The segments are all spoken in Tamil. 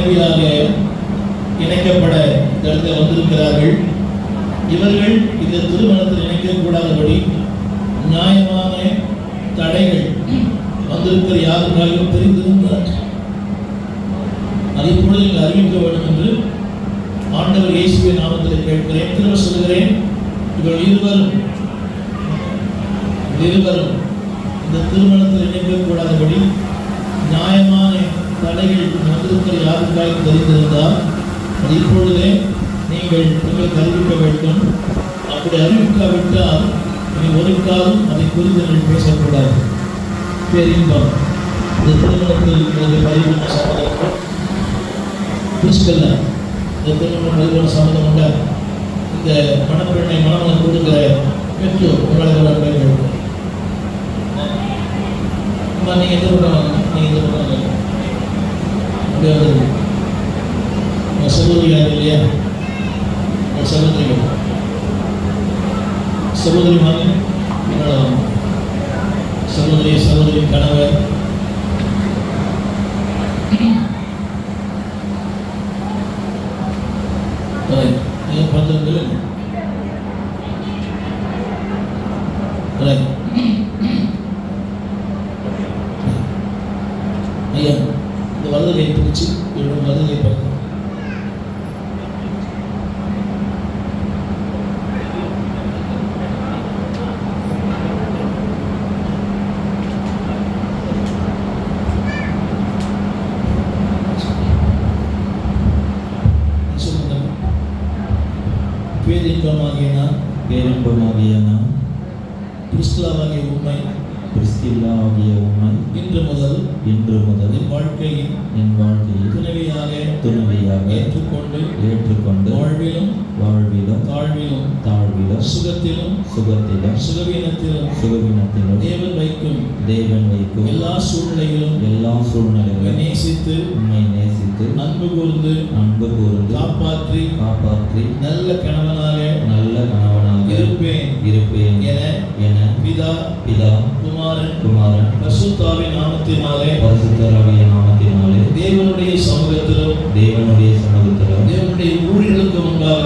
மனைவியாக இணைக்கப்பட இடத்தில் வந்திருக்கிறார்கள். இவர்கள் இந்த திருமணத்தில் இணைக்கக்கூடாதபடி நியாயமான தடைகள் வந்திருக்கிற யாருக்காகவும் தெரிந்திருந்தார். அதை இப்பொழுது நீங்கள் அறிவிக்க வேண்டும் என்று ஆண்டவர் இயேசுவின் நாமத்தில் கேட்கிறேன். திரும்ப சொல்கிறேன், இவர்கள் இருவரும் இந்த திருமணத்தில் இணைக்கக்கூடாதபடி நியாயமான தடைகள் வந்திருக்கிற யாருக்காக தெரிந்திருந்தால் அது இப்பொழுதே நீங்கள் அறிவிக்க வேண்டும். அப்படி அறிவிக்காவிட்டால் இனி ஒரு காலம் அதை குறித்து பேசக்கூடாது. பேரின்பம் இந்த திருமணத்தில் பரிபூர்ண சம்மதம் கிறிஸ்தல்ல இந்த திருமணம் பரிபூர்ண சம்மதம் உள்ள இந்த மணப்பெண்ணை மணமகன் கொடுக்கிற பெற்றோர் உங்களை பேர் நீங்கள் எதிர்பார்க்க நீங்கள் எதிர்பார்க்க சகோதரி யார் இல்லையா? சகோதரி மாதிரி சகோதரி கணவர் பார்த்து ஐயா இந்த வலதுகை பிடிச்சி வலதுகை பார்க்க பேரின்பமாகிய நான் கிறிஸ்துவாகிய உண்மை இன்று முதல் என் வாழ்க்கையில் துணைவியாக ஏற்றுக்கொண்டு வாழ்விலும் தாழ்விலும் சுகத்திலும் சுகவீனத்திலும் தேவன் வைக்கும் எல்லா சூழ்நிலைகளும் உம்மை நேசித்து அன்பு கூர்ந்து காப்பாற்றி நல்ல கணவனாக இருப்பேன் என பிதா குமாரன் பரிசுத்தாவின் நாமத்தினாலே தேவனுடைய சமூகத்திலும் தேவனுடைய ஊழியர்களுக்கு முன்பாக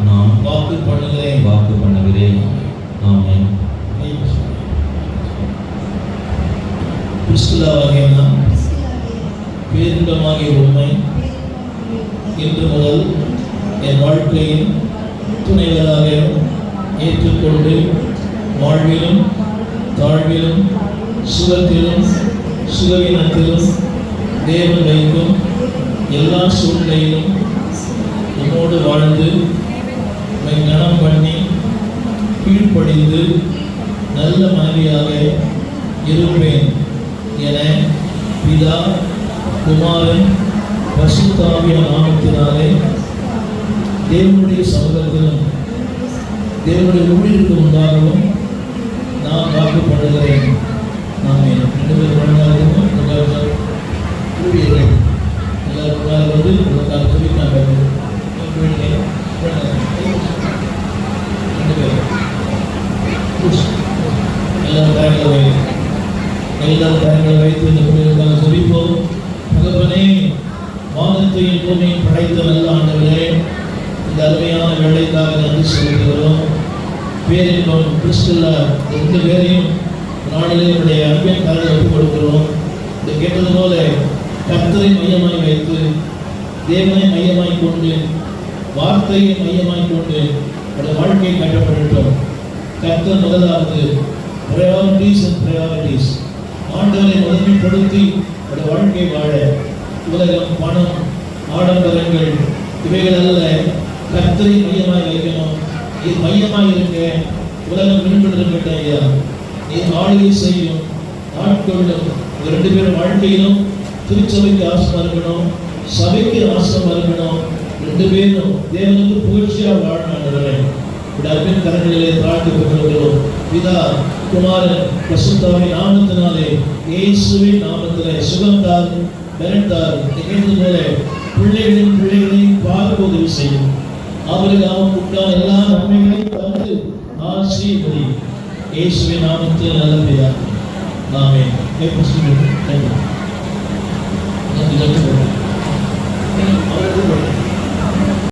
நான் வாக்கு பண்ணுகிறேன். ஆமென். கிறிஸ்துவாகிய நான் பேரின்பமாகிய உண்மை இன்று முதல் என் வாழ்க்கையின் துணைவராக ஏற்றுக்கொண்டு வாழ்விலும் தாழ்விலும் சுகத்திலும் சுகவீனத்திலும் தேவன் வைக்கும் எல்லா சூழ்நிலையிலும் என்னோடு வாழ்ந்து கனம் பண்ணி கீழ்ப்படிந்து நல்ல மனைவியாக இருப்பேன் என பிதா குமாரன் பரிசுத்தாவின் நாமத்தினாலே தேவனுடைய சமூகத்திலும் தேவனுடைய ஊழியருக்கு முன்பாகவும் நான் வாக்கு பண்ணுகிறேன். நாம் 2 பேர் பண்ணாலும் ஊழியர்கள் எல்லாருக்காக வந்து உங்களுக்காக சொல்லிட்டாங்க. 2 பேர் எல்லாரும் கரங்களை வைத்து இந்த ஊழியருக்காக சொல்லிப்போம். தகப்பனே, வானத்தையும் பூமியையும் படைத்த நல்ல ஆண்டவரே, இந்த அருமையான வேலைக்காக நன்றி செலுத்துகிறோம். பேரின்பம் கிறிஸ்துவ 2 பேரையும் நாளிலே என்னுடைய அன்பின் கரங்களை ஒப்புக் கொடுக்கிறோம். இது கேட்டது போல கர்த்தரை மையமாய் வைத்து தேவனை மையமாய் கொண்டு வார்த்தையை மையமாய் கொண்டு அவருடைய வாழ்க்கையை கட்டப்பட்டுட்டோம். கர்த்தர் முதலாவது ப்ரையாரிட்டிஸ் ஆண்டவரை முதன்மைப்படுத்தி அவருடைய வாழ்க்கை வாழ உலகம், பணம், ஆடம்பரங்கள் இவைகள் அல்ல, கர்த்தரை மையமாய் வைக்கணும். இது மையமாய் இருக்க உலகம் மீன்படுத்த ஐயா, நீ ஆளுகை செய்யும் ஆட்கொள்ளும் 2 பேரும் வாழ்க்கையிலும் திருச்சபைக்கு ஆசமா இருக்கணும், சபைக்கு ஆசமா இருக்கணும். 2 பேரும் தேவனுக்கு புகழ்ச்சியா வாழணும். அன்பின் கரங்களிலே பிரார்த்திக்கிறோம். பிதா குமாரன் பரிசுத்தாவின் நாமத்தினாலே இயேசுவின் நாமத்திலே சுகந்தார் பலத்தார் நிகழ்ந்து போல பிள்ளைகளின் பார்க்க உதவி செய்யும். அவருக்கு அவன் உண்டான எல்லா நன்மைகளையும் தந்து ஆசீர்வதி. இயேசுவின் நாமத்தில் நல்ல பிதா. ஆமென். இதற்கு